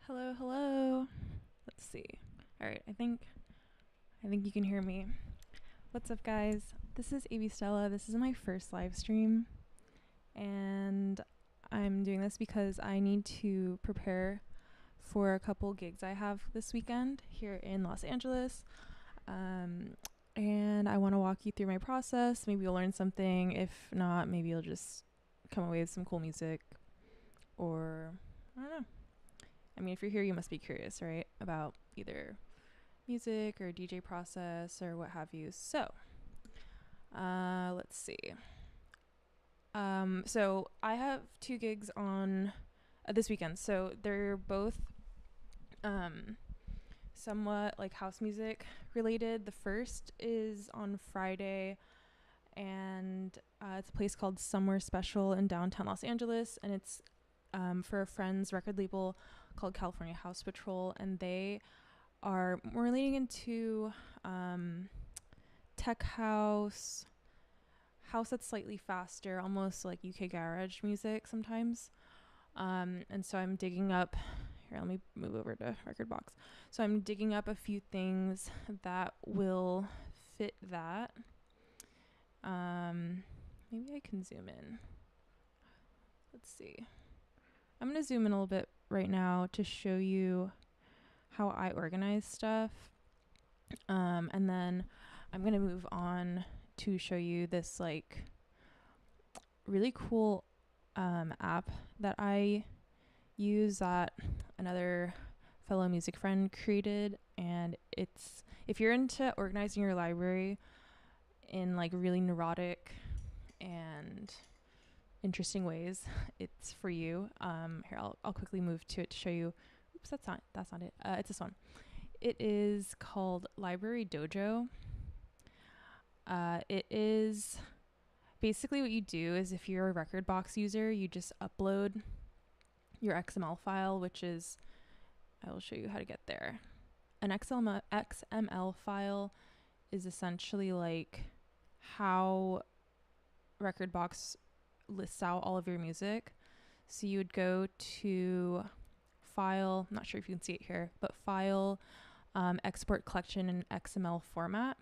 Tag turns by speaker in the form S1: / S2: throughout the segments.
S1: Hello, hello. Let's see. All right, I think you can hear me. What's up, guys? This is AB Stella. This is my first live stream, and I'm doing this because I need to prepare for a couple gigs I have this weekend here in Los Angeles. And I want to walk you through my process. Maybe you'll learn something. If not, maybe you'll just come away with some cool music, or I don't know. I mean, if you're here, you must be curious, right? About either music or DJ process or what have you. So, let's see. So I have two gigs on this weekend. So they're both somewhat like house music related. The first is on Friday, and it's a place called Somewhere Special in downtown Los Angeles, and it's for a friend's record label called California House Patrol, and they are more leaning into tech house that's slightly faster, almost like UK garage music sometimes. And so I'm digging up here, let me move over to record box. So I'm digging up a few things that will fit that. Maybe I can zoom in. Let's see. I'm going to zoom in a little bit right now to show you how I organize stuff. And then I'm going to move on to show you this like really cool app that I use that another fellow music friend created. And it's, if you're into organizing your library in like really neurotic and interesting ways, it's for you. Here, I'll quickly move to it to show you. Oops, that's not it. It's this one. It is called Library Dojo. It is basically what you do is, if you're a record box user, you just upload your XML file, which is, I will show you how to get there. An XML file is essentially like how record box lists out all of your music. So you would go to file, I'm not sure if you can see it here, but file, export collection in XML format.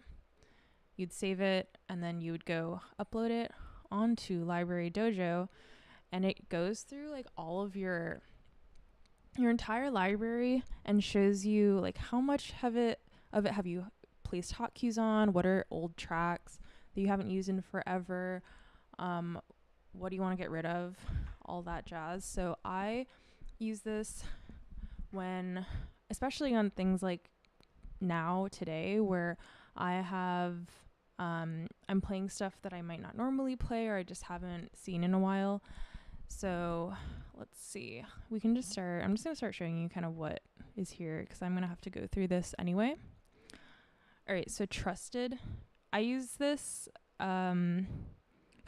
S1: You'd save it, and then you would go upload it onto Library Dojo, and it goes through like all of your entire library and shows you like how much of it have you placed hotkeys on, what are old tracks that you haven't used in forever, what do you want to get rid of, all that jazz. So I use this when, especially on things like now today, where I have I'm playing stuff that I might not normally play or I just haven't seen in a while. So let's see, we can just start. I'm just going to start showing you kind of what is here, because I'm going to have to go through this anyway. All right, so Trusted. I use this kind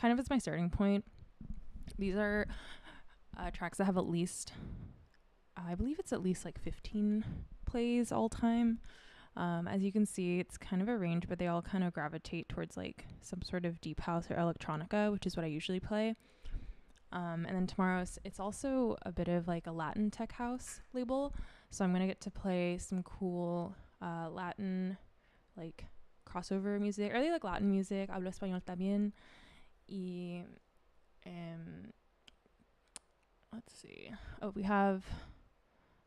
S1: of as my starting point. These are tracks that have at least, I believe it's at least like 15 plays all time. As you can see, it's kind of a range, but they all kind of gravitate towards like some sort of deep house or electronica, which is what I usually play. And then tomorrow, it's also a bit of like a Latin tech house label. So I'm going to get to play some cool Latin like crossover music. I really like Latin music. Hablo español también. Y let's see. Oh,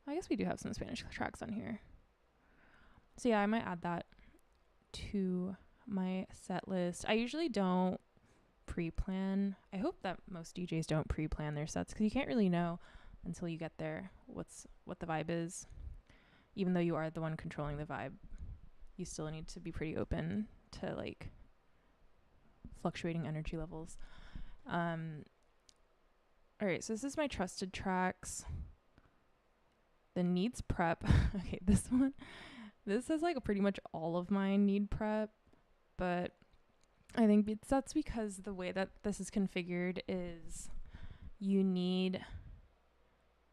S1: I guess we do have some Spanish tracks on here. So yeah, I might add that to my set list. I usually don't pre-plan. I hope that most DJs don't pre-plan their sets, because you can't really know until you get there what the vibe is. Even though you are the one controlling the vibe, you still need to be pretty open to like fluctuating energy levels. All right, so this is my Trusted tracks. The Needs Prep. Okay, this is like pretty much all of mine need prep, but I think that's because the way that this is configured is you need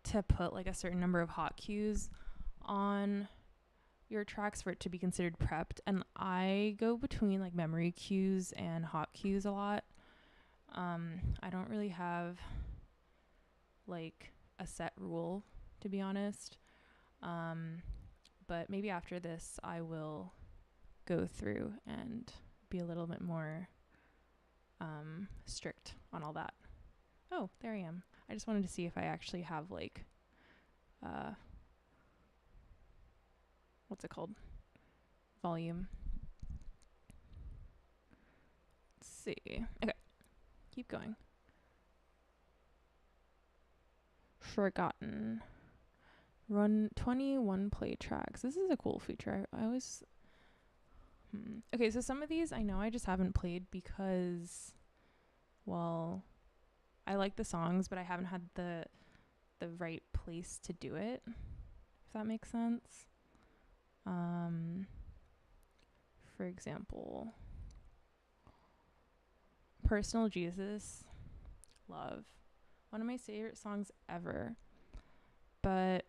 S1: to put like a certain number of hot cues on your tracks for it to be considered prepped. And I go between like memory cues and hot cues a lot. I don't really have like a set rule, to be honest. But maybe after this, I will go through and be a little bit more strict on all that. Oh, there I am. I just wanted to see if I actually have like, what's it called? Volume. Let's see. Okay, keep going. Forgotten. Run 21 play tracks. This is a cool feature. I always... Okay, so some of these I know I just haven't played because, well, I like the songs, but I haven't had the right place to do it, if that makes sense. For example, Personal Jesus, love. One of my favorite songs ever. But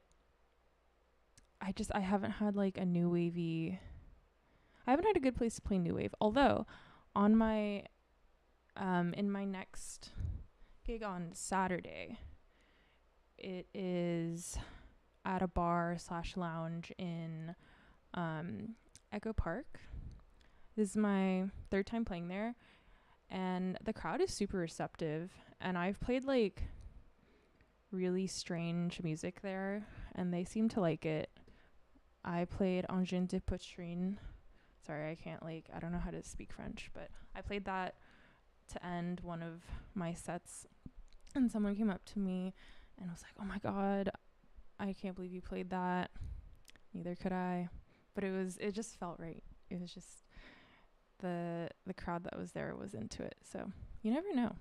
S1: I haven't had like a new wavy... I haven't had a good place to play new wave. Although, on my... in my next gig on Saturday, it is at a bar / lounge in Echo Park. This is my 3rd time playing there, and the crowd is super receptive, and I've played like really strange music there, and they seem to like it. I played Engin de Poitrine. Sorry, I don't know how to speak French, but I played that to end one of my sets, and someone came up to me and was like, "Oh my god, I can't believe you played that." Neither could I, but it just felt right. It was just the crowd that was there was into it, so you never know.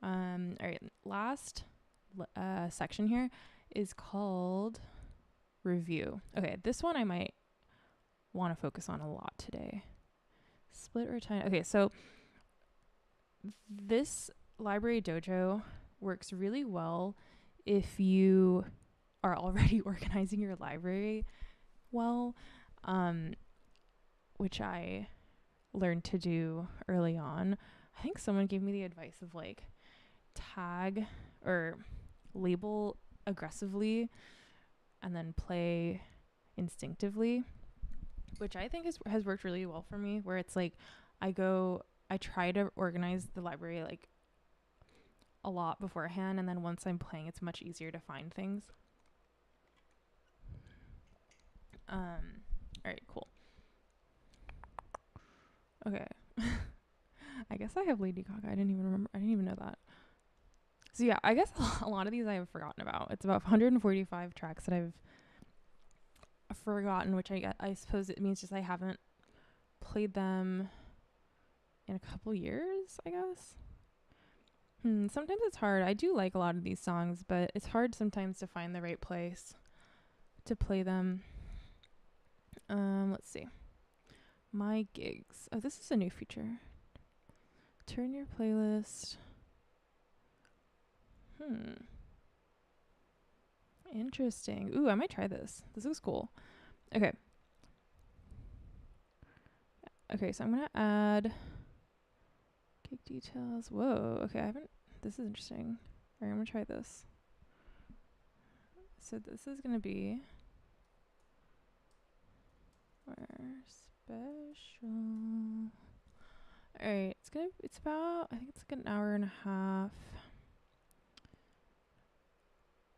S1: All right, last section here is called review. Okay, this one I might want to focus on a lot today. Split or tiny. Okay, so this library dojo works really well if you are already organizing your library well, which I learned to do early on. I think someone gave me the advice of like tag or label aggressively and then play instinctively, which I think has worked really well for me, where it's like I try to organize the library like a lot beforehand, and then once I'm playing, it's much easier to find things. All right, cool. Okay. I guess I have Lady Gaga. I didn't even know that. So yeah, I guess a lot of these I have forgotten about. It's about 145 tracks that I've forgotten, which I suppose it means just I haven't played them in a couple years, I guess. Sometimes it's hard. I do like a lot of these songs, but it's hard sometimes to find the right place to play them. Let's see. My gigs. Oh, this is a new feature. Turn your playlist. Interesting. Ooh, I might try this. This is cool. Okay. Okay, so I'm going to add gig details. Whoa. Okay, this is interesting. All right, I'm going to try this. So this is going to be our special. All right, it's about, I think it's like an hour and a half.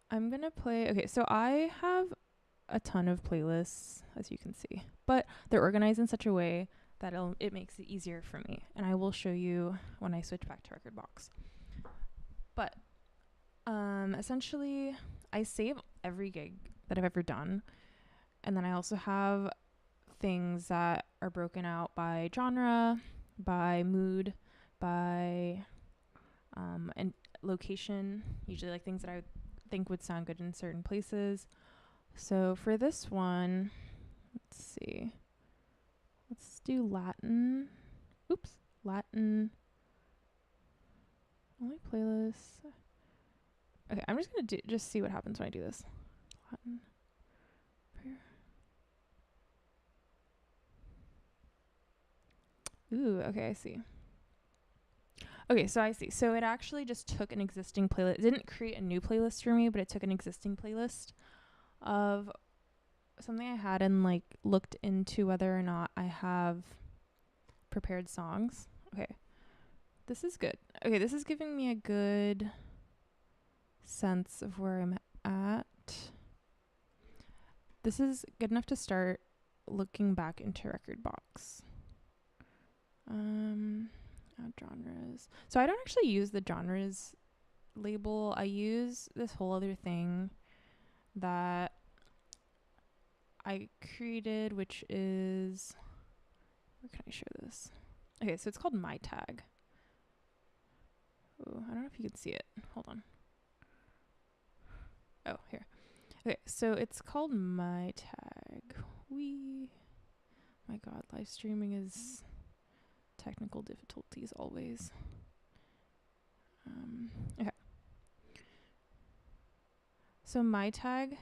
S1: I'm going to play, okay, so I have a ton of playlists, as you can see, but they're organized in such a way that it makes it easier for me. And I will show you when I switch back to Rekordbox. But essentially, I save every gig that I've ever done. And then I also have things that are broken out by genre, by mood, by and location, usually like things that I think would sound good in certain places. So for this one, let's see. Let's do Latin. Oops, Latin. Only playlists. Okay, I'm just gonna just see what happens when I do this. Latin. Prayer. Ooh, okay, I see. Okay, so I see. So it actually just took an existing playlist. It didn't create a new playlist for me, but it took an existing playlist of something I hadn't like looked into whether or not I have prepared songs. Okay. This is good. Okay, this is giving me a good sense of where I'm at. This is good enough to start looking back into Record Box. Add genres. So I don't actually use the genres label. I use this whole other thing that I created, which is, where can I share this? Okay, so it's called My Tag. Oh, I don't know if you can see it. Hold on. Oh, here. Okay, so it's called My Tag. My God, live streaming is technical difficulties always. Okay. So My Tag,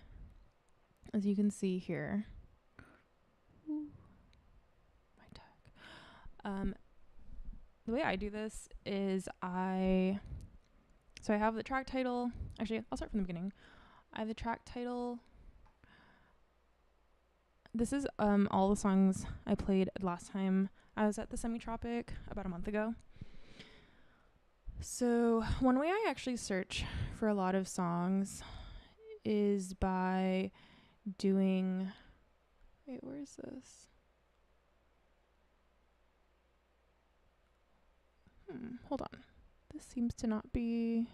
S1: as you can see here. My Tag. The way I do this is I have the track title. Actually, I'll start from the beginning. I have the track title. This is all the songs I played last time I was at the Semi-Tropic about a month ago. So one way I actually search for a lot of songs is by doing... Wait, where is this? Hold on. This seems to not be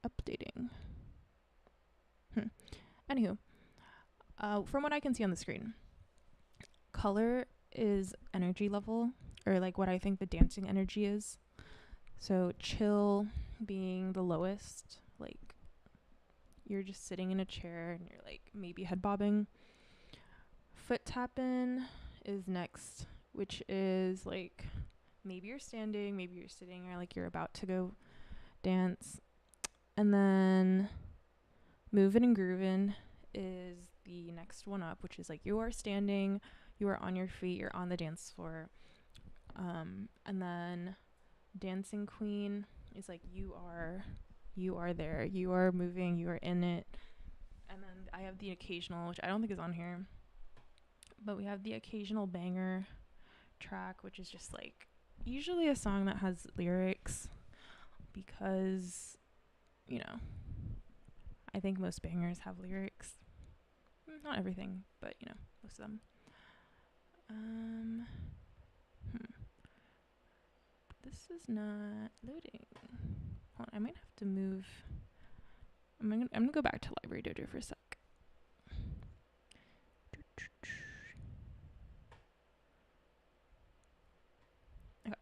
S1: updating. Anywho, from what I can see on the screen, color is energy level, or like what I think the dancing energy is. So chill being the lowest, like you're just sitting in a chair and you're like maybe head bobbing. Foot tapping is next, which is like maybe you're standing, maybe you're sitting, or like you're about to go dance. And then moving and grooving is the next one up, which is like you are standing, you are on your feet, you're on the dance floor. And then dancing queen is like you are there, you are moving, you are in it. And then I have the occasional, which I don't think is on here, but we have the occasional banger track, which is just like usually a song that has lyrics, because you know, I think most bangers have lyrics. Not everything, but you know, most of them. This is not loading. Hold on, I might have to move. I'm gonna go back to Library Dojo for a sec. Okay.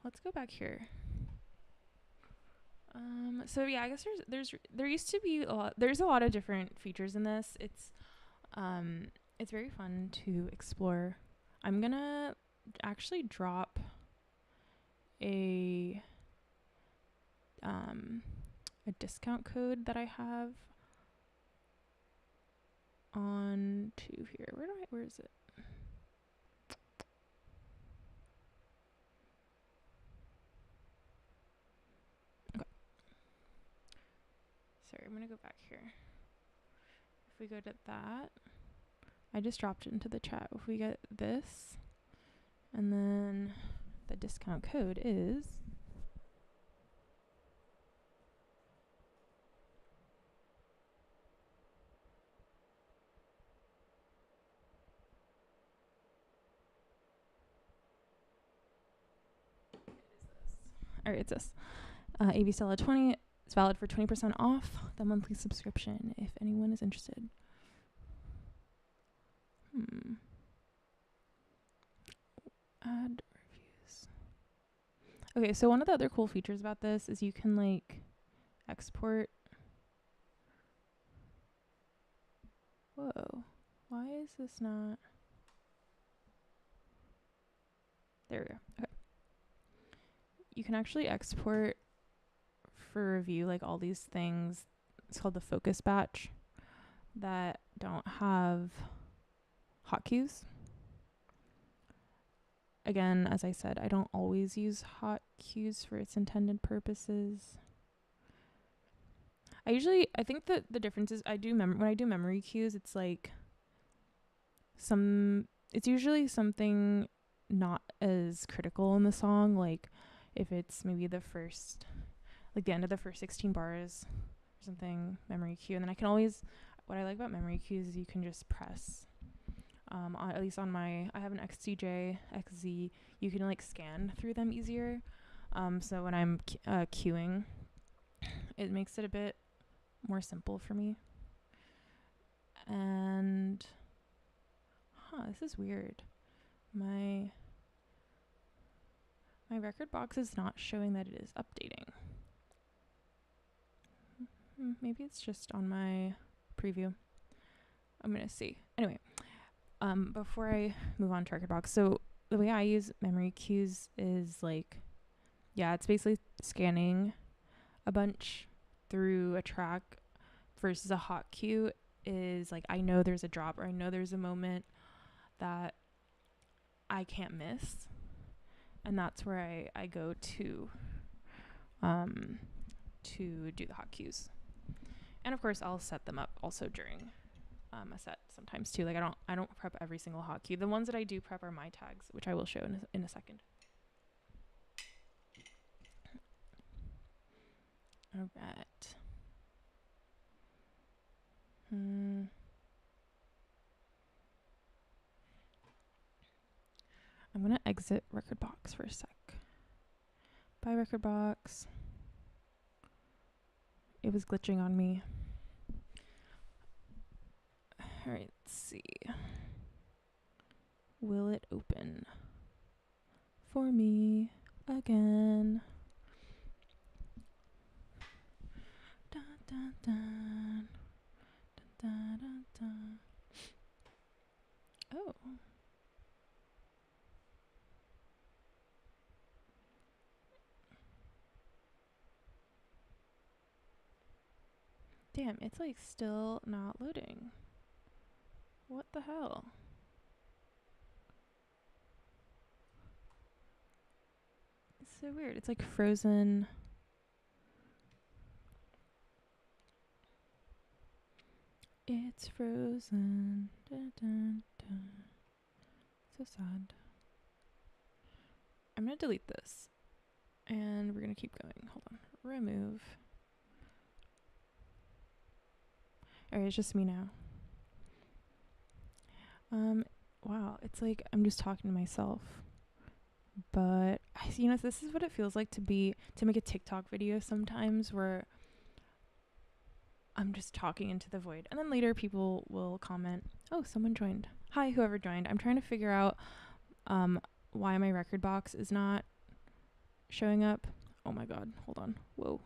S1: Let's go back here. So yeah, I guess there used to be there's a lot of different features in this. It's very fun to explore. I'm gonna actually drop a discount code that I have on to here. Where is it? Okay. Sorry, I'm gonna go back here. If we go to that, I just dropped it into the chat. If we get this, and then the discount code is it's this. AV Stella 20. It's valid for 20% off the monthly subscription if anyone is interested. Add reviews. Okay, so one of the other cool features about this is you can like export. Whoa, why is this not? There we go. Okay. You can actually export for review like all these things. It's called the focus batch that don't have hotkeys. Again, as I said, I don't always use hotkeys for its intended purposes. I think that the difference is when I do memory cues, it's like it's usually something not as critical in the song, like if it's maybe the end of the first 16 bars or something, memory cue. And then I can always, what I like about memory cues is you can just press, at least on I have an XCJ, XZ, you can like scan through them easier. So when I'm cueing, it makes it a bit more simple for me. And this is weird. My record box is not showing that it is updating. Maybe it's just on my preview. I'm gonna see. Anyway, before I move on to record box, so the way I use memory cues is like, it's basically scanning a bunch through a track versus a hot cue is like, I know there's a drop or I know there's a moment that I can't miss, and that's where I go to do the hot cues. And of course I'll set them up also during a set sometimes too. Like I don't prep every single hot cue. The ones that I do prep are my tags, which I will show in a second. All right. I'm gonna exit record box for a sec. Bye, record box. It was glitching on me. All right, let's see. Will it open for me again? Dun, dun, dun. Dun, dun, dun. Oh. Damn, it's like still not loading. What the hell? It's so weird. It's like frozen. It's frozen. Dun, dun, dun. So sad. I'm gonna delete this. And we're gonna keep going. Hold on. Remove. Alright, it's just me now. Wow, it's like I'm just talking to myself. But this is what it feels like to make a TikTok video sometimes, where I'm just talking into the void. And then later people will comment, "Oh, someone joined. Hi, whoever joined." I'm trying to figure out why my record box is not showing up. Oh my god, hold on. Whoa.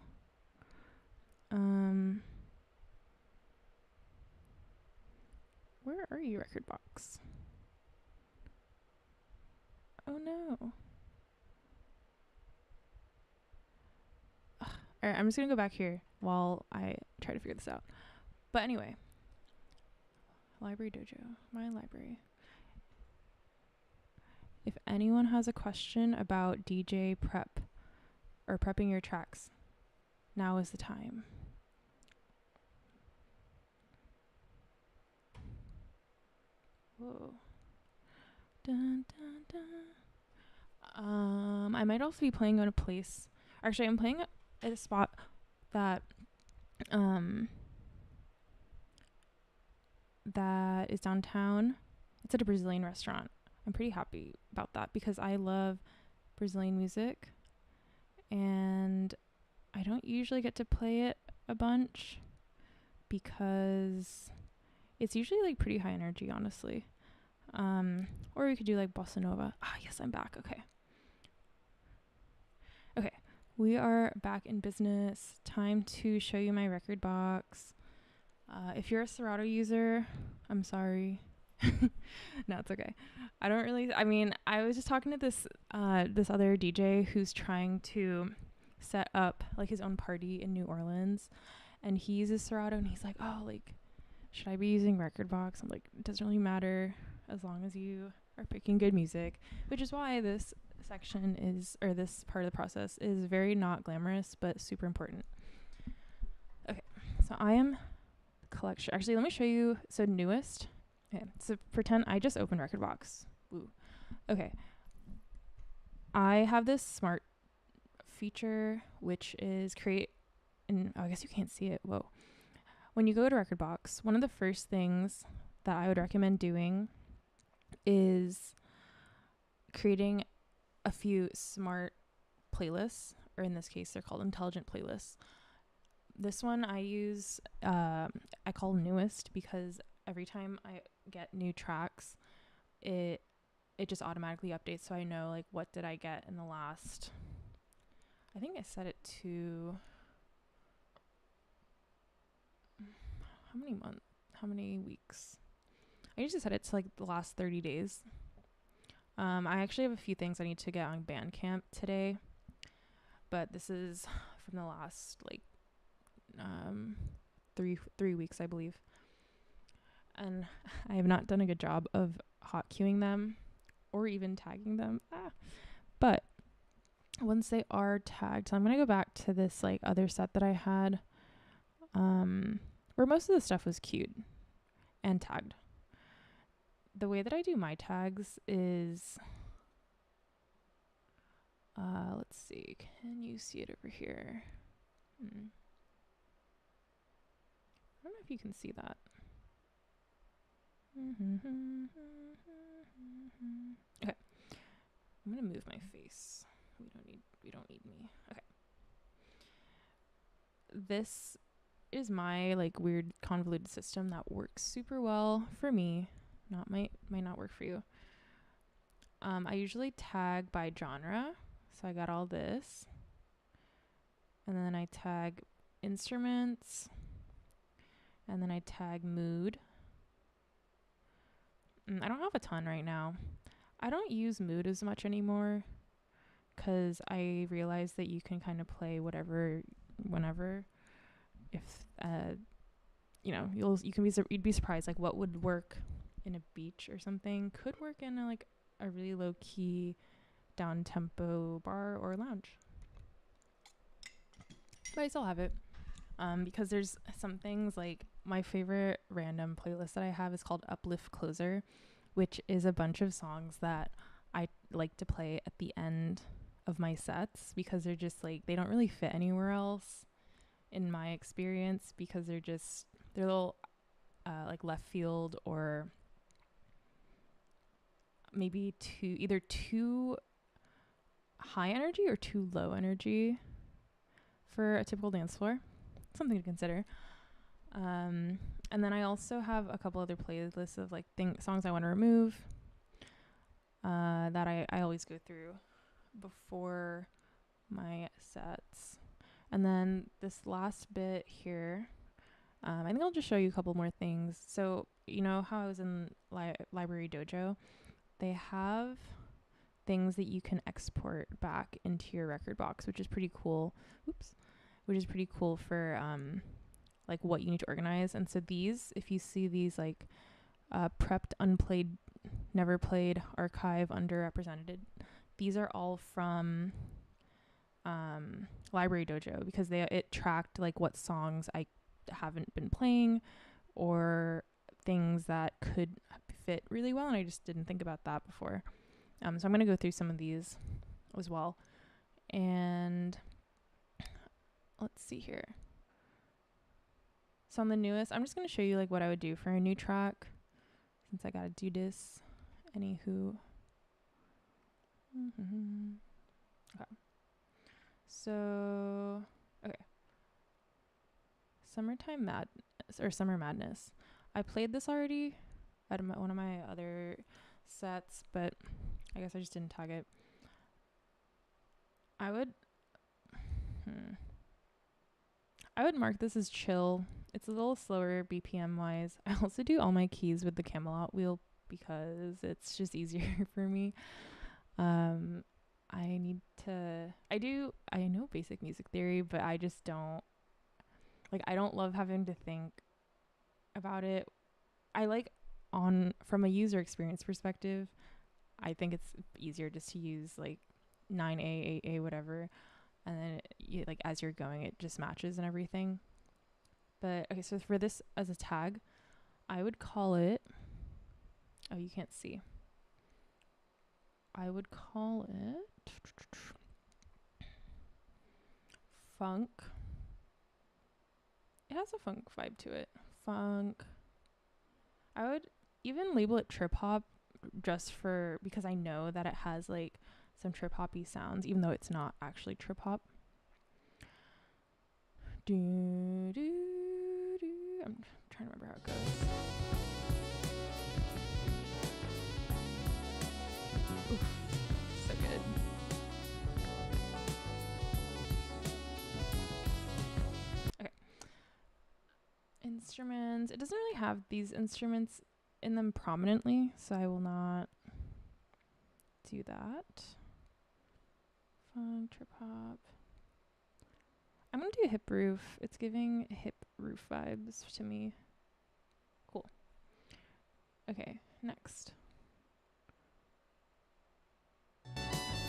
S1: Where are you, record box? Oh no. Alright, I'm just gonna go back here while I try to figure this out. But anyway. Library Dojo. My library. If anyone has a question about DJ prep or prepping your tracks, now is the time. Whoa. Dun, dun, dun. I might also be playing at a place. Actually, I'm playing at a spot that that is downtown. It's at a Brazilian restaurant. I'm pretty happy about that because I love Brazilian music, and I don't usually get to play it a bunch because it's usually like pretty high energy, honestly. Or we could do like bossa nova. Yes, I'm back. Okay, we are back in business. Time to show you my record box. If you're a Serato user, I'm sorry. No, it's okay. I was just talking to this other DJ who's trying to set up like his own party in New Orleans, and he uses Serato, and he's like, "Oh, like, should I be using record box?" I'm like, "It doesn't really matter as long as you are picking good music," which is why this part of the process is very not glamorous but super important. Okay, So I am collection. Actually, let me show you. So newest. Okay. So pretend I just opened Rekordbox. Woo. Okay. I have this smart feature, which is create. And I guess you can't see it. Whoa. When you go to Rekordbox, one of the first things that I would recommend doing is creating a few smart playlists, or in this case, they're called intelligent playlists. This one I use, I call newest because every time I get new tracks, it just automatically updates, so I know like what did I get in the last. I think I set it to how many weeks. I usually set it to like the last 30 days. I actually have a few things I need to get on Bandcamp today, but this is from the last like 3 weeks, I believe. And I have not done a good job of hot queuing them or even tagging them. But once they are tagged, so I'm gonna go back to this like other set that I had, where most of the stuff was queued and tagged. The way that I do my tags is, let's see, can you see it over here? I don't know if you can see that. Okay, I'm gonna move my face. We don't need me. Okay. This is my like weird convoluted system that works super well for me. Might not work for you. I usually tag by genre. So I got all this. And then I tag instruments. And then I tag mood. I don't have a ton right now. I don't use mood as much anymore because I realized that you can kind of play whatever, whenever. If you'd be surprised like what would work in a beach or something could work in a really low key down tempo bar or lounge. But I still have it because there's some things like my favorite random playlist that I have is called Uplift Closer, which is a bunch of songs that I like to play at the end of my sets because they're just like they don't really fit anywhere else in my experience because they're little like left field or maybe either too high energy or too low energy for a typical dance floor. Something to consider. And then I also have a couple other playlists of like songs I want to remove that I always go through before my sets. And then this last bit here, I think I'll just show you a couple more things. So you know how I was in Library Dojo? They have things that you can export back into your Rekordbox, which is pretty cool. Which is pretty cool for like what you need to organize. And so these, if you see these like prepped, unplayed, never played, archive, underrepresented, these are all from Library Dojo because it tracked like what songs I haven't been playing or things that could fit really well, and I just didn't think about that before. So I'm going to go through some of these as well. And let's see here. So on the newest, I'm just going to show you like what I would do for a new track since I got to do this. Anywho. Okay. So, okay. Summer Madness. I played this already at one of my other sets, but I guess I just didn't tag it. I would mark this as chill. It's a little slower BPM wise. I also do all my keys with the Camelot wheel because it's just easier for me. I know basic music theory, but I just don't I don't love having to think about it. From a user experience perspective, I think it's easier just to use like 9A, 8A, whatever. And then as you're going, it just matches and everything. But okay, so for this as a tag, I would call it, oh, you can't see. I would call it funk. It has a funk vibe to it. Funk. I would even label it trip hop just for, because I know that it has like some trip hoppy sounds, even though it's not actually trip hop. Do, do, do. I'm trying to remember how it goes. Oof, so good. Okay. Instruments. It doesn't really have these instruments in them prominently, so I will not do that. Funk, trip hop. I'm gonna do hip roof. It's giving hip roof vibes to me. Cool. Okay, next.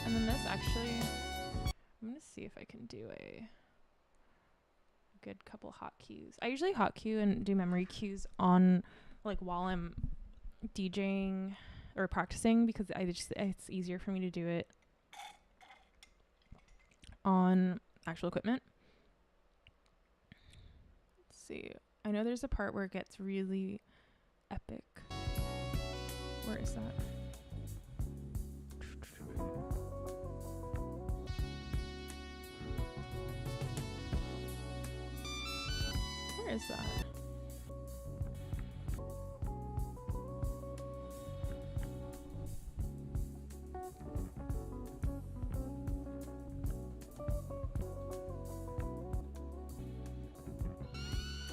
S1: And then this actually, I'm gonna see if I can do a good couple hotkeys. I usually hotkey and do memory cues on, like, while I'm DJing or practicing, because it's easier for me to do it on actual equipment. Let's see. I know there's a part where it gets really epic. Where is that? Where is that?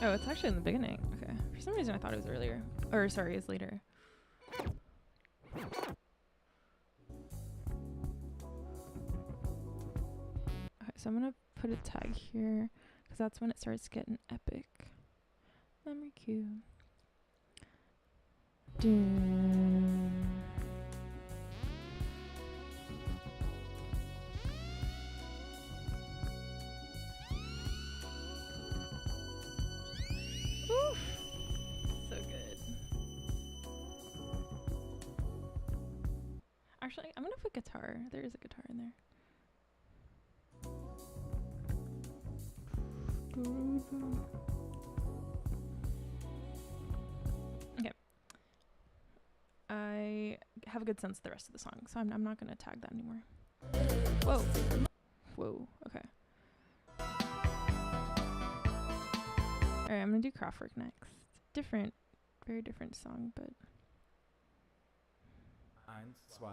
S1: Oh, it's actually in the beginning. Okay. For some reason I thought it was earlier. Or sorry, it was later. Okay, so I'm gonna put a tag here, because that's when it starts getting epic. Memory cue. Doom. Oof. So good. Actually, I'm gonna put guitar. There is a guitar in there. Okay. I have a good sense of the rest of the song, so I'm not going to tag that anymore. Whoa. Whoa. Okay. Alright, I'm going to do Kraftwerk next. Different. Very different song, but...
S2: 1, 2,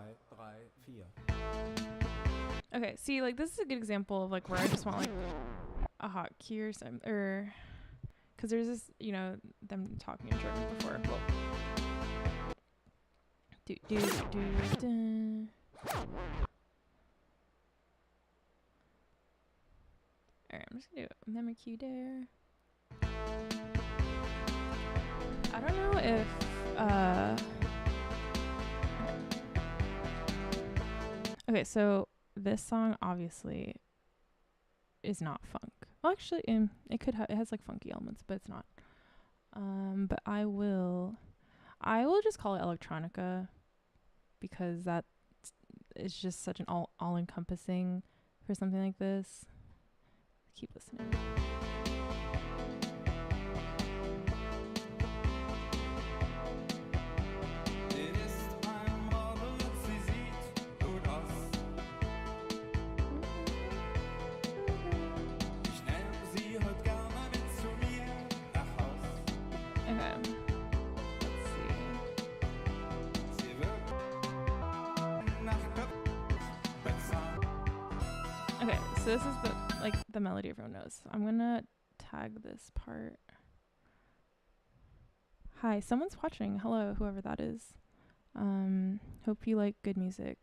S2: 3, 4.
S1: Okay, see, like, this is a good example of, like, where I just want, like, a hotkey or something, or... Because there's this, you know, them talking in German before. Well, Alright, I'm just gonna do a memory cue there. I don't know if okay, so this song obviously is not funk. Well, actually, it could have. It has like funky elements, but it's not. But I will just call it electronica, because that is just such an all-encompassing for something like this. Keep listening. Okay, so this is the melody everyone knows. I'm gonna tag this part. Hi, someone's watching. Hello, whoever that is. Hope you like good music.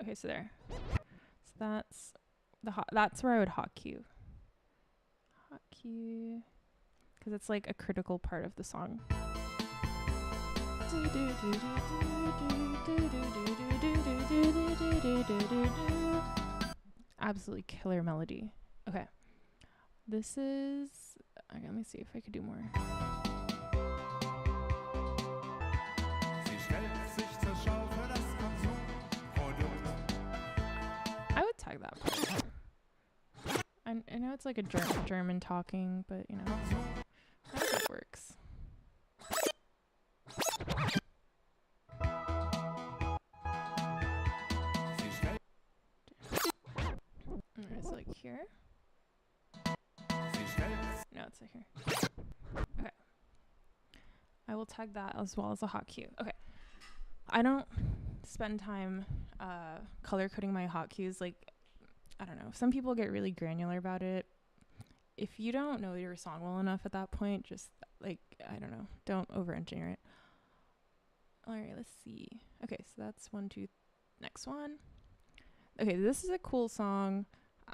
S1: Okay, so there. So that's where I would hot cue. Hot cue. Because it's like a critical part of the song. Absolutely killer melody. Okay. This is... Okay, let me see if I could do more. I would tag that part. I know it's like a German talking, but you know, I think it works. It's like here. No, it's like here. Okay. I will tag that as well as a hot cue. Okay. I don't spend time color coding my hot cues. Like, I don't know. Some people get really granular about it. If you don't know your song well enough at that point, just like, I don't know, don't over-engineer it. All right, let's see. Okay, so that's 1, 2, next one. Okay, this is a cool song.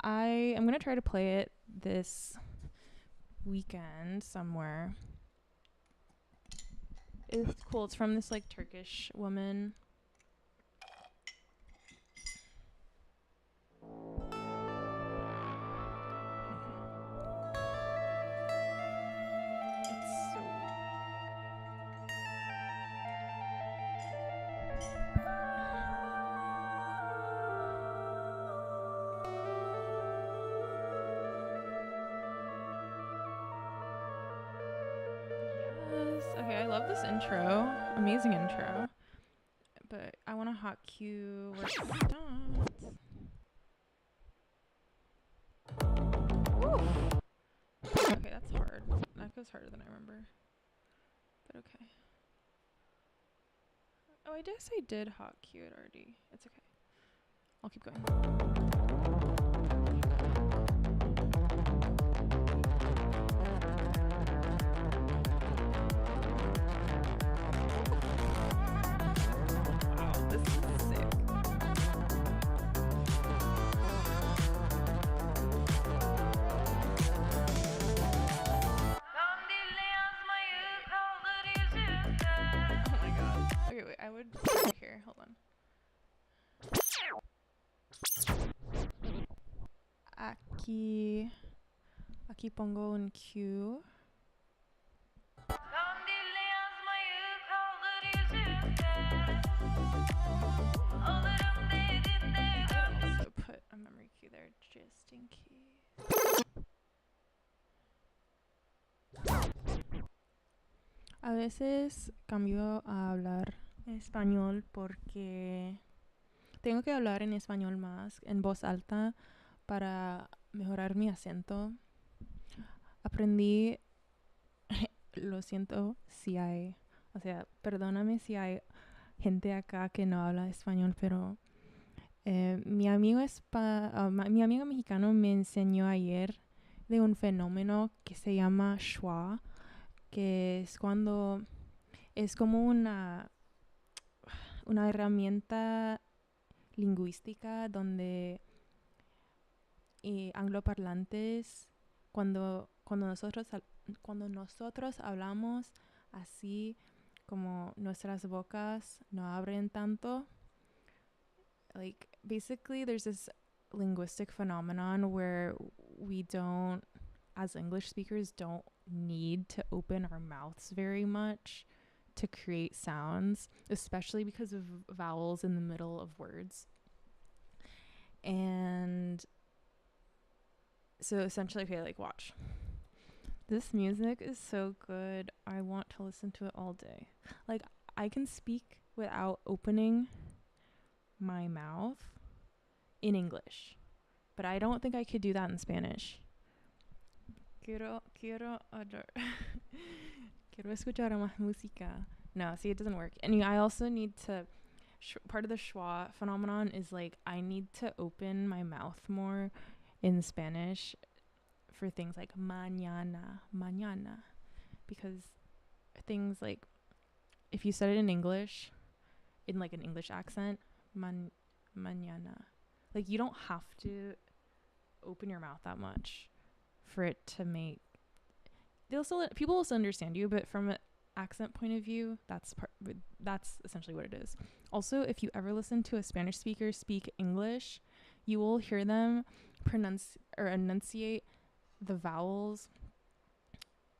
S1: I am going to try to play it this weekend somewhere. It's cool. It's from this like Turkish woman. Okay, I love this intro. Amazing intro. But I want a hot cue where it starts. Woo! Okay, that's hard. That goes harder than I remember. But okay. Oh, I guess I did hot cue it already. It's okay. I'll keep going. I would here. Hold on. Aquí pongo un cue. I'll also put a memory cue there just in case. A veces cambio a hablar español porque tengo que hablar en español más en voz alta para mejorar mi acento. Aprendí, lo siento si hay, o sea, perdóname si hay gente acá que no habla español, pero mi amigo mexicano me enseñó ayer de un fenómeno que se llama schwa, que es cuando es como una herramienta lingüística donde angloparlantes cuando nosotros hablamos así como nuestras bocas no abren tanto, like basically there's this linguistic phenomenon where we don't, as English speakers, don't need to open our mouths very much to create sounds, especially because of vowels in the middle of words. And so essentially, okay, like watch. This music is so good. I want to listen to it all day. Like, I can speak without opening my mouth in English, but I don't think I could do that in Spanish. Quiero escuchar más música. No, see, it doesn't work. And I also need to, part of the schwa phenomenon is like, I need to open my mouth more in Spanish for things like mañana, because things like, if you said it in English, in like an English accent, mañana, like you don't have to open your mouth that much for it to make, people also understand you, but from accent point of view, that's essentially what it is. Also, if you ever listen to a Spanish speaker speak English, you will hear them enunciate the vowels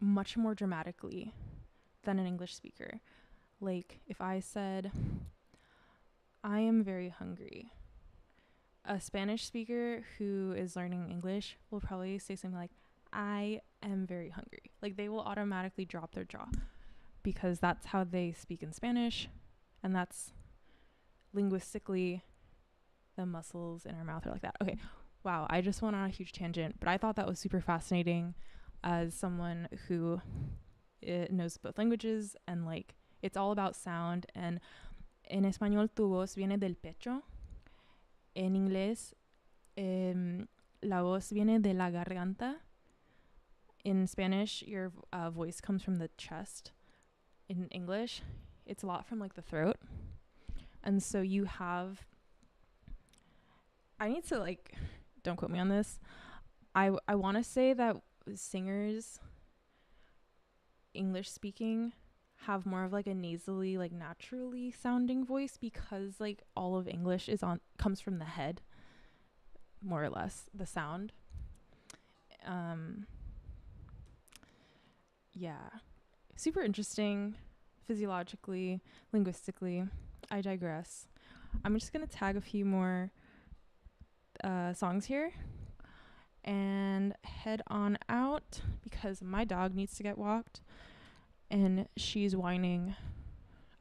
S1: much more dramatically than an English speaker. Like if I said, I am very hungry, a Spanish speaker who is learning English will probably say something like, I am very hungry. Like they will automatically drop their jaw because that's how they speak in Spanish, and that's linguistically the muscles in our mouth are like that. Okay, wow, I just went on a huge tangent, but I thought that was super fascinating as someone who knows both languages, and like it's all about sound. And en español tu voz viene del pecho, en inglés la voz viene de la garganta, in Spanish your voice comes from the chest, in English it's a lot from like the throat. And so you have, I need to like, don't quote me on this, I want to say that singers English speaking have more of like a nasally, like naturally sounding voice, because like all of English comes from the head, more or less, the sound. Yeah, super interesting physiologically, linguistically. I digress. I'm just gonna tag a few more songs here and head on out because my dog needs to get walked and she's whining.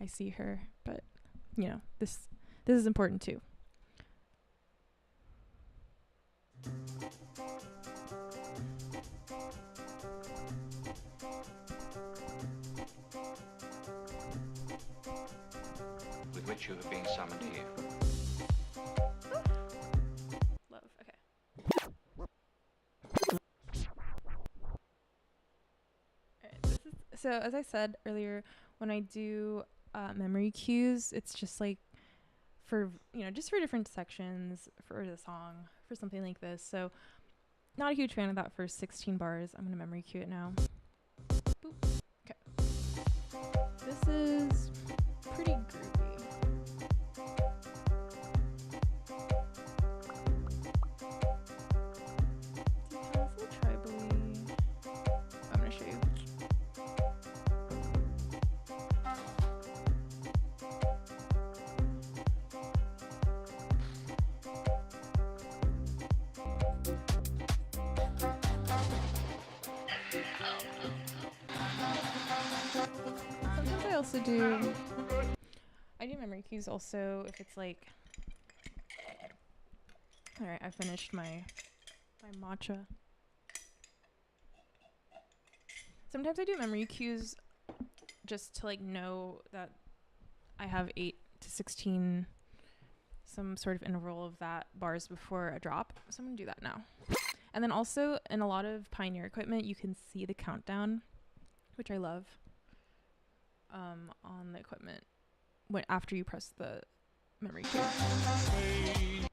S1: I see her, but you know, this is important too.
S3: With which you have been summoned here.
S1: Love. Okay. Alright, so as I said earlier, when I do memory cues, it's just like for, you know, just for different sections for the song, for something like this. So not a huge fan of that first 16 bars. I'm gonna memory cue it now. Boop. Okay. This is pretty groovy. It has a tribally. I'm gonna show you. Sometimes I also do memory cues also if it's like, all right, I finished my matcha. Sometimes I do memory cues just to like know that I have 8 to 16, some sort of interval of that bars before a drop. So I'm gonna do that now. And then also in a lot of Pioneer equipment, you can see the countdown, which I love, on the equipment after you press the memory cue.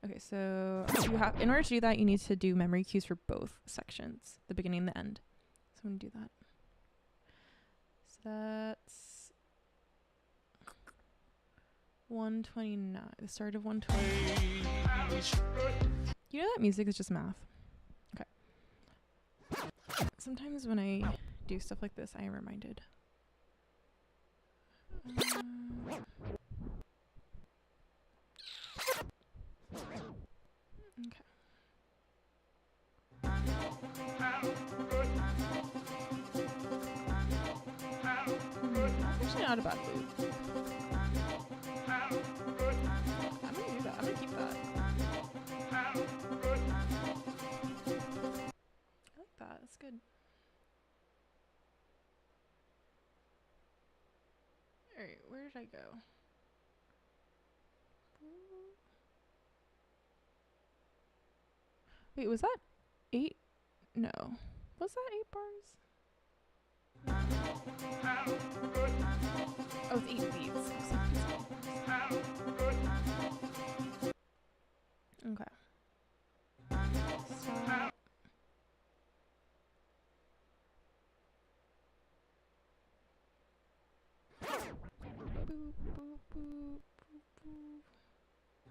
S1: Okay, so you have, in order to do that, you need to do memory cues for both sections, the beginning and the end. So I'm gonna do that. So that's 129, the start of 129. You know that music is just math. Okay. Sometimes when I do stuff like this, I am reminded. Okay. That's actually not a bad loop. I'm gonna do that. I'm gonna keep that. I like that. That's good. Alright, where did I go? Wait, was that 8? No. Was that 8 bars? Oh, it's 8 beats. Okay. Stop. Boop, boop, boop,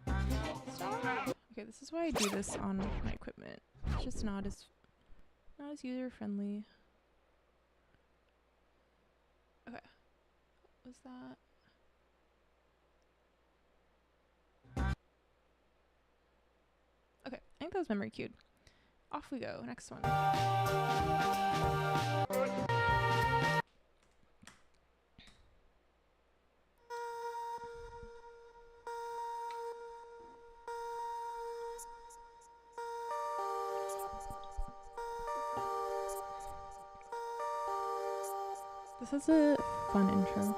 S1: boop. Stop. Okay, this is why I do this on my equipment. It's just not as user friendly. Okay. What was that? Okay, I think that was memory cued. Off we go. Next one. This is a fun intro.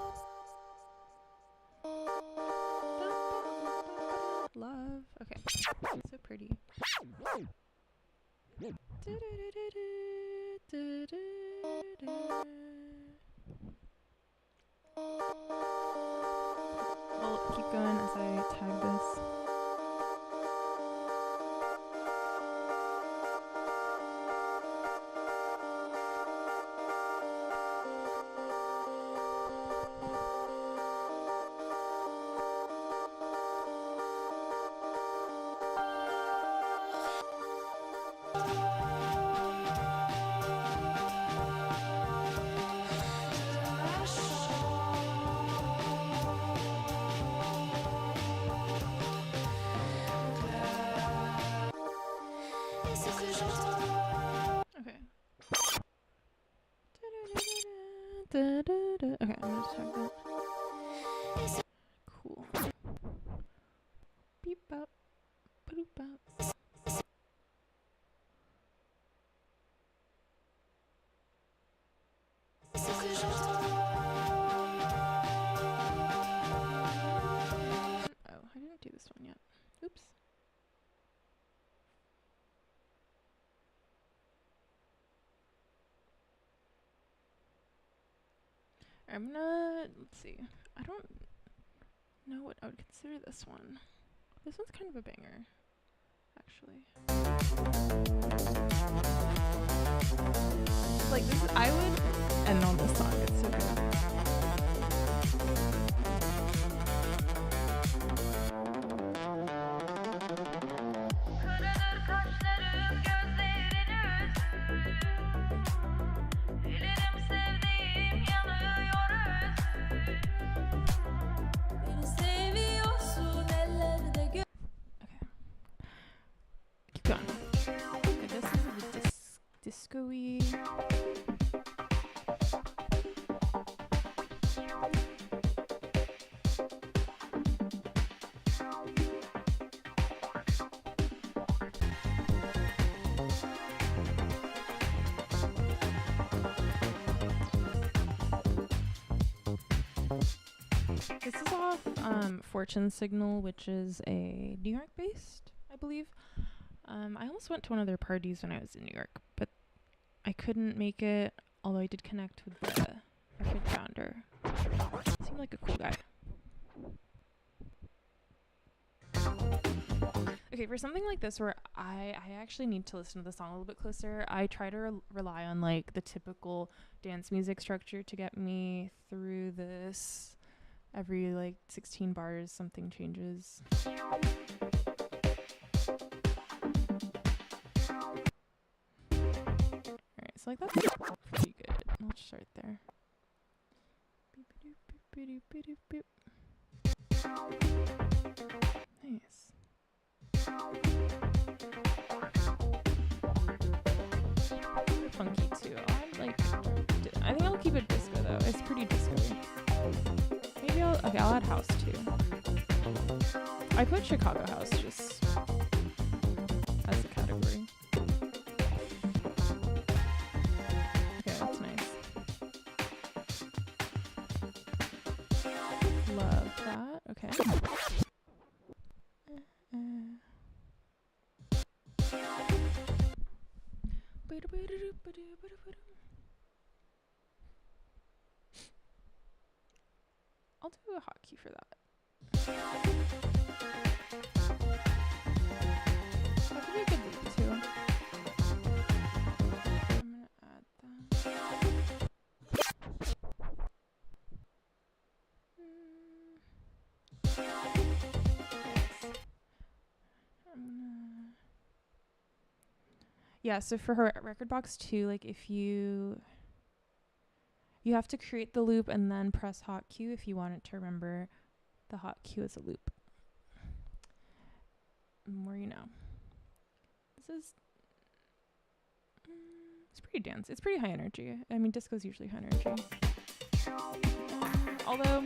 S1: Love. Okay. So pretty. We'll keep going as I tag this. Okay. Okay, I'm gonna tag that. Cool. Beep up. Boop up. Oh, I didn't do this one yet. Oops. I'm gonna, let's see. I don't know what I would consider this one. This one's kind of a banger, actually. Like this, I would end on this song. It's so good. Keep going. Okay, this is a bit disco-y. This is off Fortune Signal, which is a New York based, I believe. I almost went to one of their parties when I was in New York, but I couldn't make it, although I did connect with the record founder. Seemed like a cool guy. Okay, for something like this where I actually need to listen to the song a little bit closer, I try to rely on like the typical dance music structure to get me through this. Every like 16 bars, something changes. Alright, so like that's pretty good. I'll just start there. Nice. Funky too. I think I'll keep it disco though. It's pretty disco-y. Maybe I'll add house too. I put Chicago house just as a category. Okay, that's nice. Love that. Okay. I'll do a hotkey for that. That could be a good loop too. I'm gonna add that. Yeah, so for her record box 2, like if you have to create the loop and then press hotkey if you want it to remember the hotkey as a loop. The more you know. This is it's pretty dance. It's pretty high energy. I mean, disco's usually high energy. Although,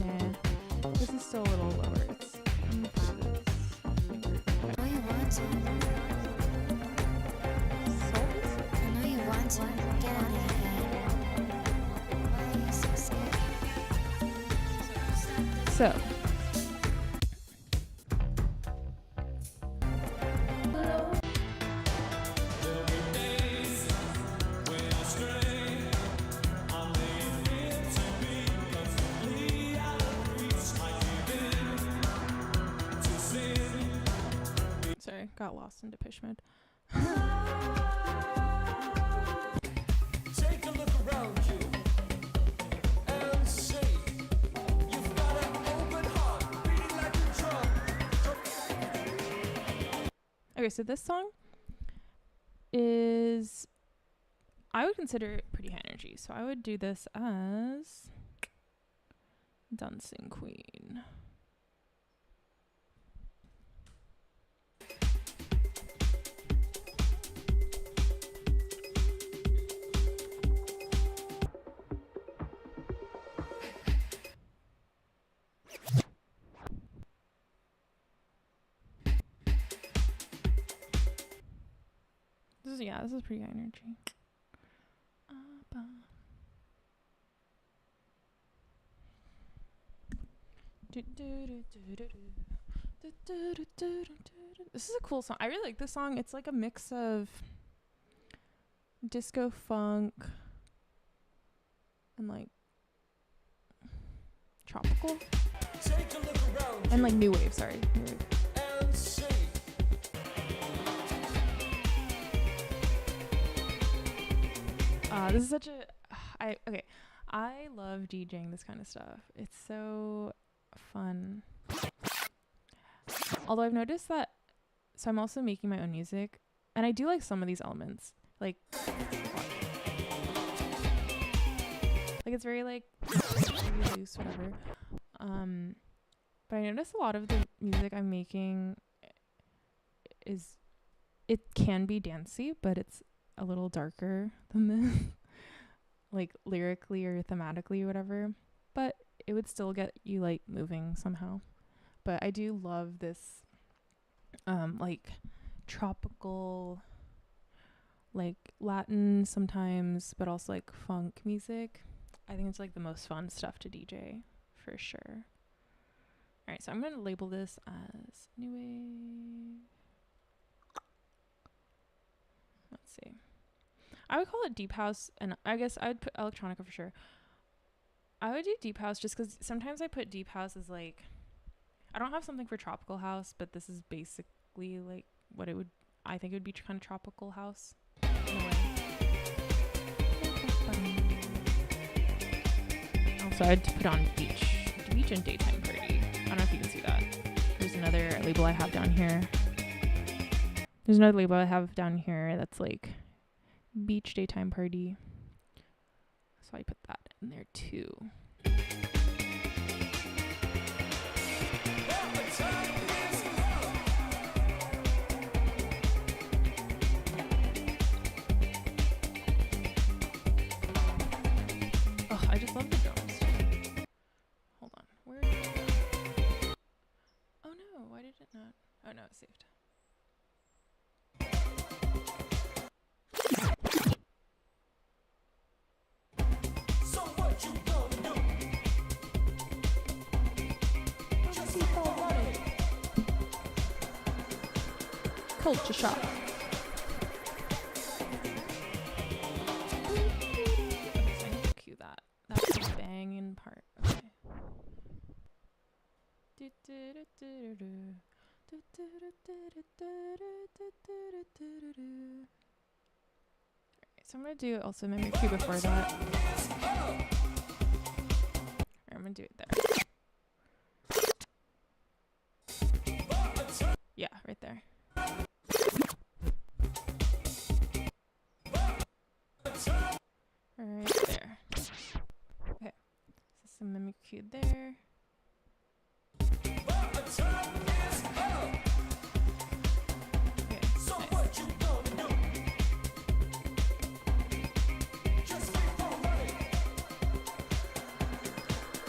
S1: nah, this is still a little lower. It's so. Sorry, got lost in Depeche Mode.
S4: Take a look around you and say you've got an open heart beating like a drum.
S1: Okay, so this song is, I would consider it pretty high energy. So I would do this as Dancing Queen. This is pretty high energy. This is a cool song. I really like this song. It's like a mix of disco funk and like tropical and like new wave. Sorry, new wave. This is such a I love DJing this kind of stuff. It's so fun. Although I've noticed that, so I'm also making my own music, and I do like some of these elements. Like it's very like loose, whatever. But I notice a lot of the music I'm making it can be dancey, but it's a little darker than this. Like lyrically or thematically or whatever, but it would still get you like moving somehow. But I do love this like tropical, like Latin sometimes, but also like funk music. I think it's like the most fun stuff to DJ for sure. All right, so I'm gonna label this as new wave. Let's see. I would call it deep house, and I guess I would put electronica for sure. I would do deep house just because sometimes I put deep house as like, I don't have something for tropical house, but this is basically like what I think it would be kind of tropical house in a way. Also, I'd put on beach and daytime party. I don't know if you can see that. There's another label I have down here. That's like beach daytime party. So I put that in there too. Oh, I just love the drums too. Hold on. Where is it? Oh no, why did it not? Oh no, it's saved. Culture shock. Okay, so I need to cue that. That's the banging part. Okay. So I'm gonna do also memory cue before that. I'm gonna do it there. Yeah, right there. me cue there.
S4: But the time is up.
S1: Okay,
S4: So
S1: nice.
S4: what you gonna do? Just keep on running.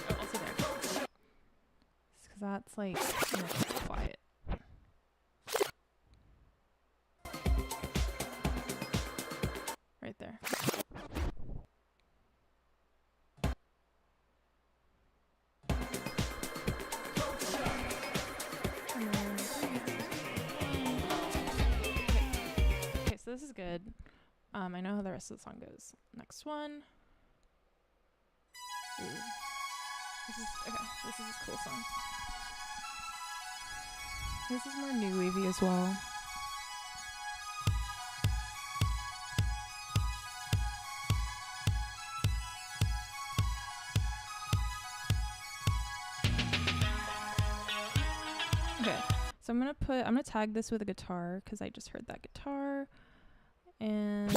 S1: Oh, also there. Because that's like quiet. Right there. And then okay, so this is good. I know how the rest of the song goes. Next one. Ooh. This is a cool song. This is more new wavy as well. Okay, so I'm gonna tag this with a guitar because I just heard that guitar. And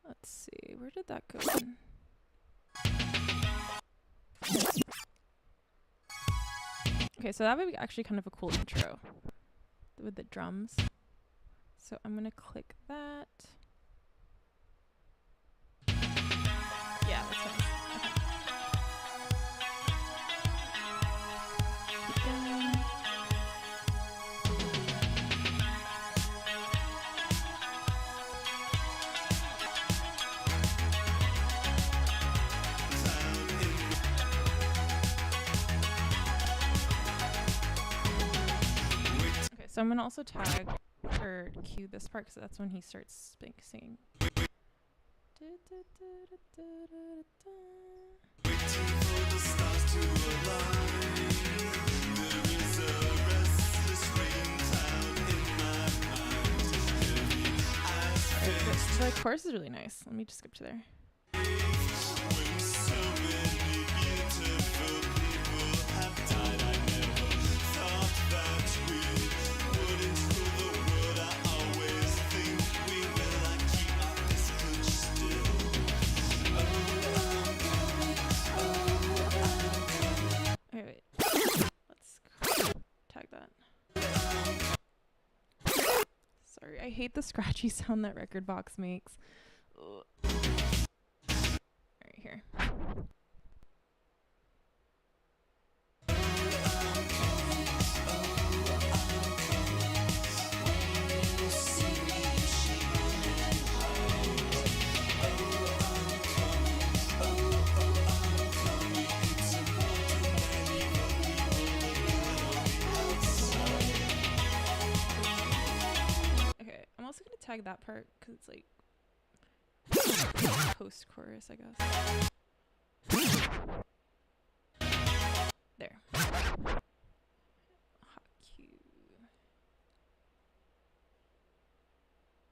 S1: let's see, where did that go in? Okay, so that would be actually kind of a cool intro with the drums. So I'm gonna click that. Yeah, that's nice. Okay. Keep going. Okay, so I'm gonna also tag or cue this part because that's when he starts singing. The chorus is really nice. Let me just skip to there. Okay, wait. Let's tag that. Sorry, I hate the scratchy sound that record box makes. Ugh. Right here. Okay, I'm also gonna tag that part because it's like post-chorus, I guess. There. Hot cue.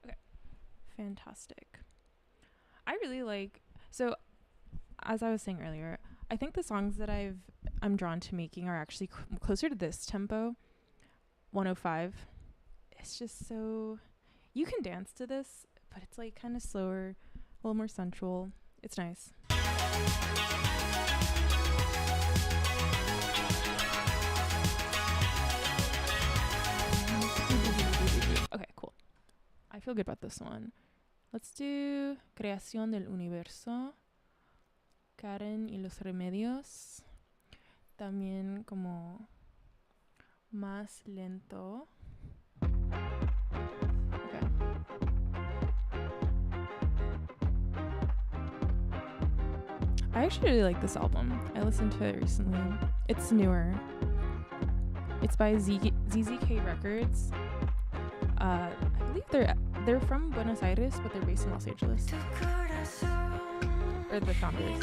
S1: Okay. Fantastic. I really like, so as I was saying earlier, I think the songs that I'm drawn to making are actually closer to this tempo, 105. It's just so, you can dance to this, but it's like kind of slower, a little more sensual. It's nice. Okay, cool. I feel good about this one. Let's do Creación del Universo, Karen y los Remedios. También como más lento. Okay. I actually really like this album. I listened to it recently. It's newer. It's by ZZK Records. I believe they're from Buenos Aires, but they're based in Los Angeles. Or the founders.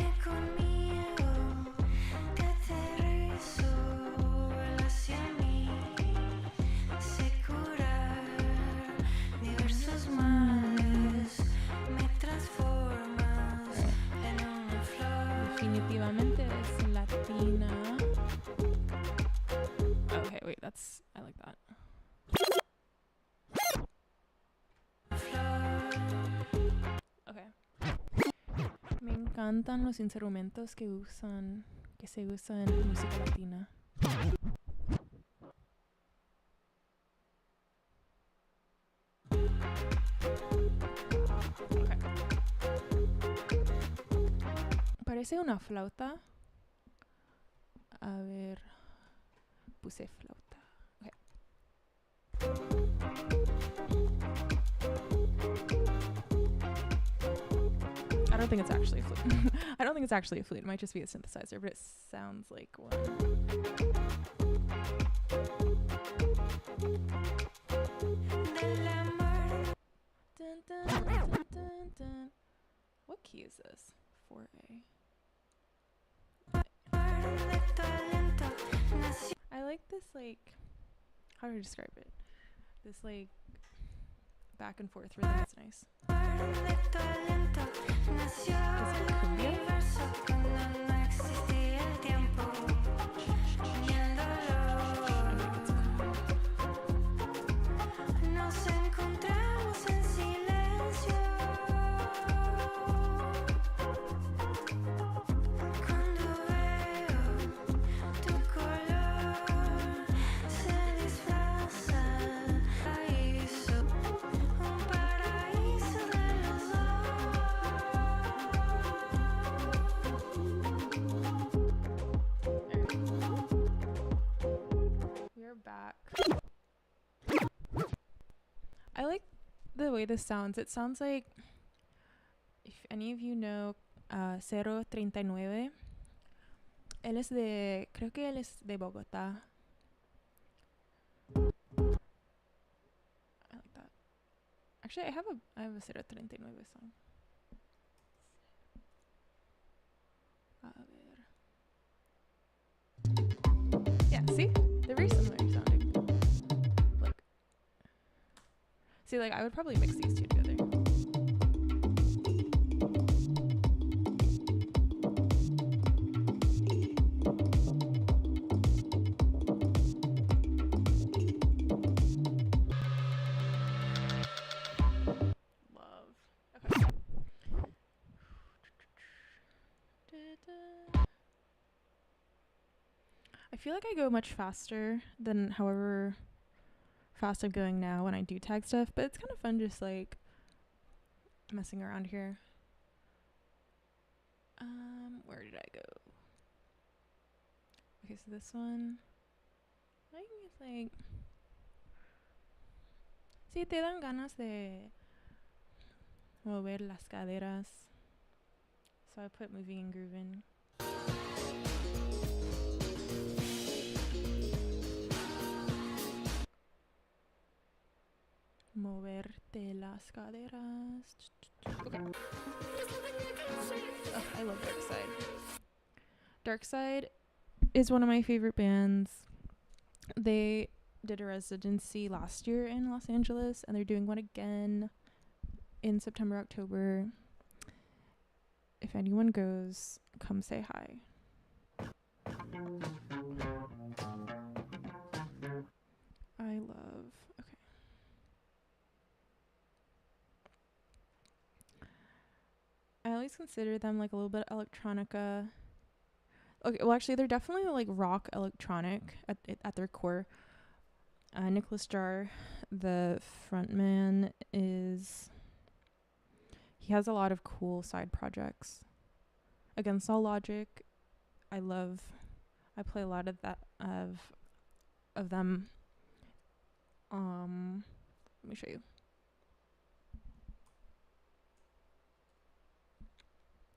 S1: Definitivamente es latina. Okay, wait, I like that. Okay. Me encantan los instrumentos que se usan en música latina. Okay. Parece una flauta. A ver, puse flauta. I don't think it's actually a flute. I don't think it's actually a flute. It might just be a synthesizer, but it sounds like one. Dun, dun, dun, dun, dun. What key is this? 4A. I like this, like, how do I describe it? This, like, back and forth rhythm is nice. Is it cumbia? Back. I like the way this sounds. It sounds like, if any of you know 039, creo que él es de Bogotá. I like that. Actually, I have a 039 song. A ver. Yeah, see? They're very similar sounding. Look. See, like, I would probably mix these two together. Love. Okay. I feel like I go much faster than however fast I'm going now when I do tag stuff, but it's kind of fun just like messing around here. Where did I go? Okay, so this one, I think it's like, si te dan ganas de mover las caderas, so I put moving and grooving. Moverte las caderas. Okay. Oh, I love Dark Side. Dark Side is one of my favorite bands. They did a residency last year in Los Angeles, and they're doing one again in September, October. If anyone goes, come say hi. I love. Okay. I always consider them like a little bit electronica. Okay, well actually they're definitely like rock electronic at their core. Nicholas Jar, the frontman, he has a lot of cool side projects. Against All Logic, I play a lot of that of them. Let me show you.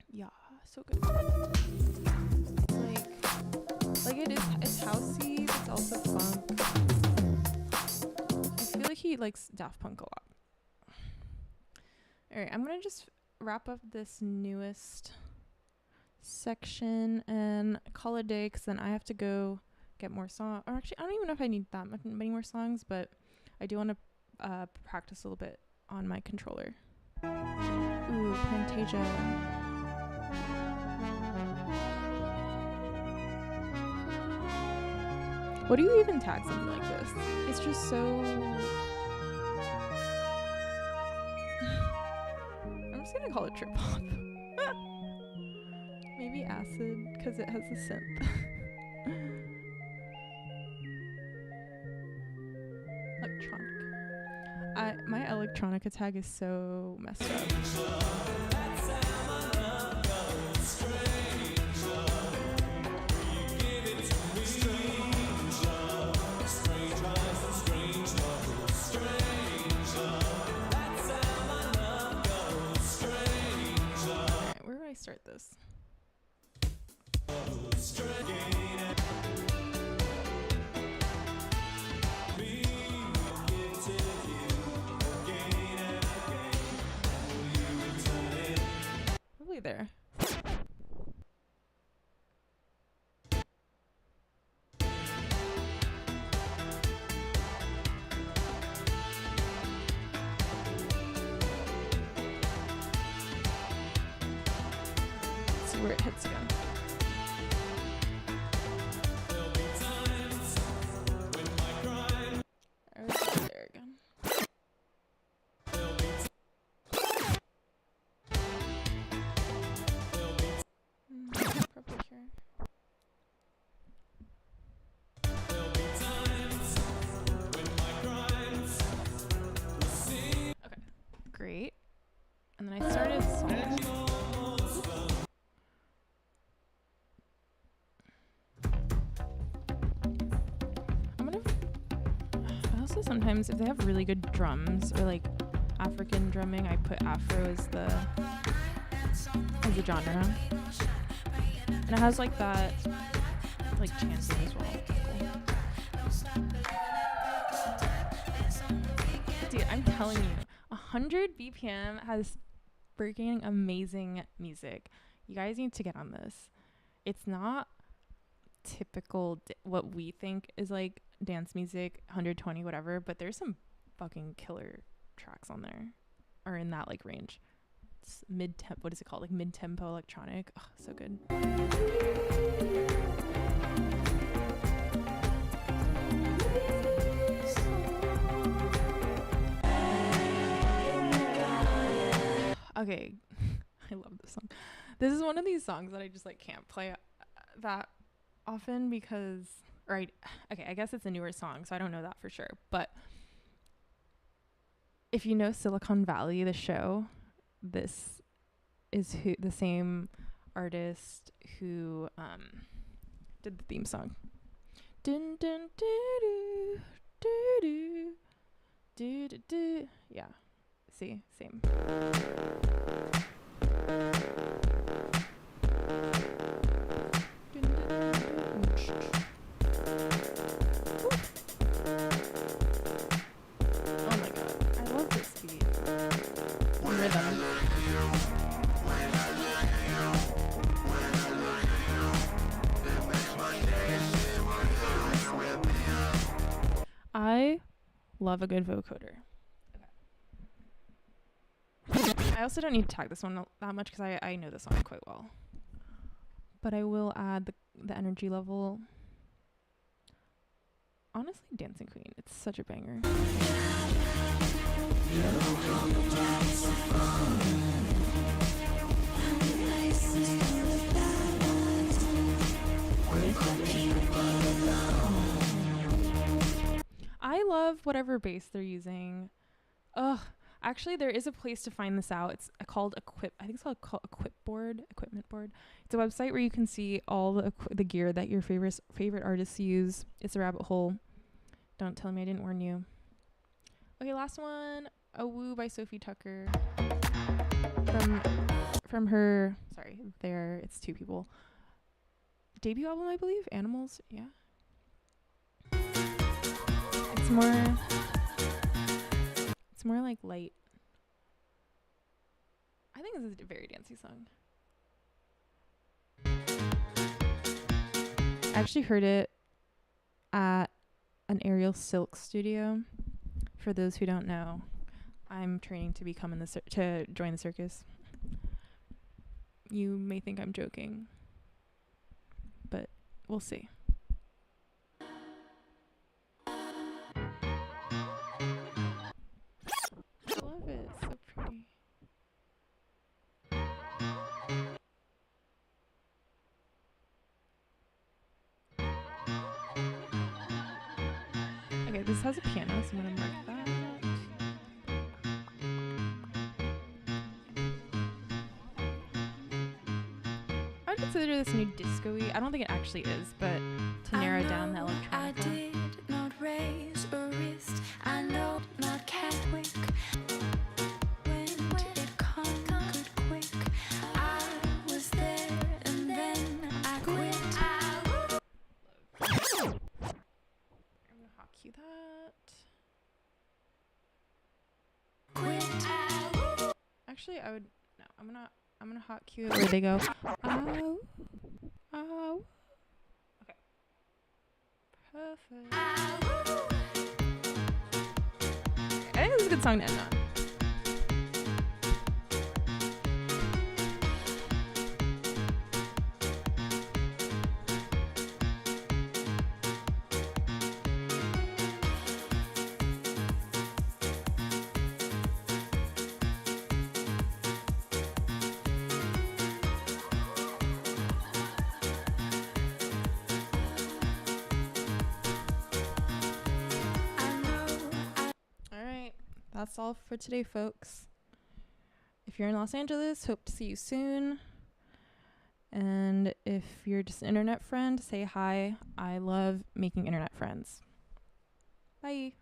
S1: Yeah, so good. Like it's housey, but it's also funk. I feel like he likes Daft Punk a lot. Alright, I'm gonna just wrap up this newest section and call it a day, because then I have to go get more songs. Or actually, I don't even know if I need that many more songs, but I do want to practice a little bit on my controller. Ooh, Pantasia. What do you even tag something like this? It's just so... I'm just gonna call it trip hop. acid because it has a synth. Electronic. My electronica tag is so messed up. Alright, where would I start this? Probably there. Let's see where it hits again. There again. Probably here. Okay, great. And then I started song. I also sometimes, if they have really good drums or like African drumming, I put Afro as the genre. And it has like that like chanting as well. Cool. Dude, I'm telling you, 100 BPM has freaking amazing music. You guys need to get on this. It's not typical what we think is like dance music, 120 whatever, but there's some fucking killer tracks on there, or in that like range. It's mid-tempo, what is it called, like mid-tempo electronic. Oh, so good. Okay, I love this song. This is one of these songs that I just like can't play that often because, right? Okay, I guess it's a newer song, so I don't know that for sure. But if you know Silicon Valley, the show, this is who the same artist who did the theme song. Dun dun doo doo doo doo doo doo. Yeah, see, same. Oh my god, I love this beat. And rhythm. I love a good vocoder. Okay. I also don't need to tag this one that much because I know the song quite well. But I will add the energy level. Honestly, Dancing Queen. It's such a banger. I love whatever bass they're using. Ugh. Actually, there is a place to find this out. It's called I think it's called Equipment Board. It's a website where you can see all the gear that your favorite artists use. It's a rabbit hole. Don't tell me I didn't warn you. Okay, last one. A Woo by Sophie Tucker. From her, sorry, it's two people. Debut album, I believe. Animals, yeah. It's more like light. I think this is a very dancey song. I actually heard it at an Aerial Silk studio. For those who don't know, I'm training to become to join the circus. You may think I'm joking, but we'll see. I love it. It's so pretty. This has a piano, so I'm gonna mark that. I would consider this new disco-y. I don't think it actually is, but to narrow down the
S5: I
S1: electronica.
S5: did not raise a wrist. I know not Catwick. When it conquered quick, I was there and then I quit.
S1: I'm gonna hotkey that. Actually, I would no. I'm gonna hotkey it where they go. Ow, ow. Okay. Perfect. I think this is a good song to end on. That's all for today, folks. If you're in Los Angeles, hope to see you soon. And if you're just an internet friend, say hi. I love making internet friends. Bye.